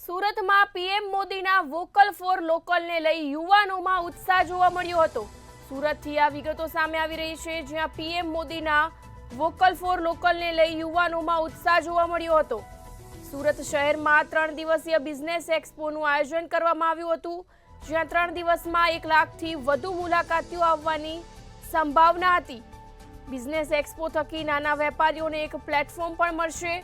સુરતમાં પીએમ મોદીના vocal for લોકલને લઈ યુવાનોમાં ઉત્સાહ જોવા મળ્યો હતો। સુરતથી આ વિગતો સામે આવી રહી છે, જ્યાં પીએમ મોદીના વોકલ ફોર લોકલને લઈ યુવાનોમાં ઉત્સાહ જોવા મળ્યો હતો। સુરત શહેરમાં 3 દિવસીય બિઝનેસ એક્સપોનું આયોજન કરવામાં આવ્યું હતું, જ્યાં 3 દિવસમાં 1 લાખથી વધુ મુલાકાતીઓ આવવાની સંભાવના હતી। બિઝનેસ એક્સપો થકી નાના વેપારીઓને એક પ્લેટફોર્મ પણ મળશે।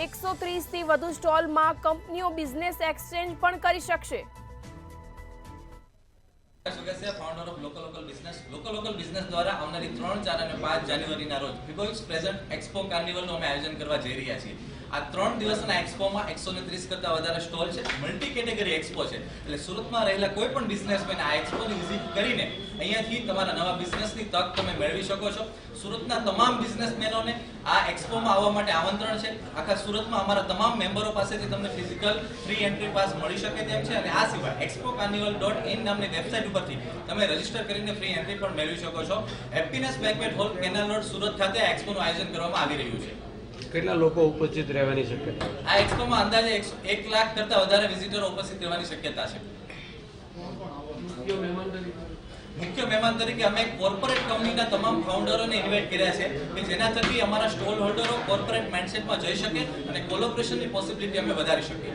130 થી વધુ સ્ટોલમાં કંપનીઓ બિઝનેસ એક્સચેન્જ પણ કરી શકશે। ફાઉન્ડર ઓફ લોકલ બિઝનેસ દ્વારા આવનારી 3, 4 અને 5 જાન્યુઆરીના રોજ પીપલ્સ પ્રેઝન્ટ એક્સપો કાર્નિવલનું અમે આયોજન કરવા જઈ રહ્યા છીએ। આ 3 દિવસના એક્સપોમાં 130 કરતા વધારે સ્ટોલ છે, મલ્ટી કેટેગરી એક્સપો છે, એટલે સુરતમાં રહેલા કોઈ પણ બિઝનેસમેન આ એક્સપોની વિઝિટ કરીને અહીંયાથી તમારા નવા બિઝનેસની તક તમે મેળવી શકો છો। સુરતના તમામ બિઝનેસમેનોને આ એક્સપોમાં આવવા માટે આમંત્રણ છે। આખા સુરતમાં અમારા તમામ મેમ્બરો પાસેથી તમને ફિઝિકલ ફ્રી એન્ટ્રી પાસ મળી શકે તેમ છે, અને આ સિવાય expocarnival.in નામની વેબસાઇટ ઉપરથી તમે રજીસ્ટર કરીને ફ્રી એન્ટ્રી પણ મેળવી શકો છો। Happiness banquet hall, canal road, Surat ખાતે આ એક્સપોનું આયોજન કરવામાં આવી રહ્યું છે। કેટલા લોકો ઉપસ્થિત રહેવાની શક્યતા? આ એક્સપોમાં અંદાજે 1 લાખ કરતા વધારે વિઝિટરો ઉપસ્થિત રહેવાની શક્યતા છે। મુખ્ય મહેમાન તરીકે અમે કોર્પોરેટ કંપનીના તમામ ફાઉન્ડરોને ઇન્વાઇટ કર્યા છે કે જેના થકી અમારા સ્ટોલ હોલ્ડરો કોર્પોરેટ માઇન્ડસેટમાં જઈ શકે અને કોલેબોરેશનની પોસિબિલિટી અમે વધારી શકીએ।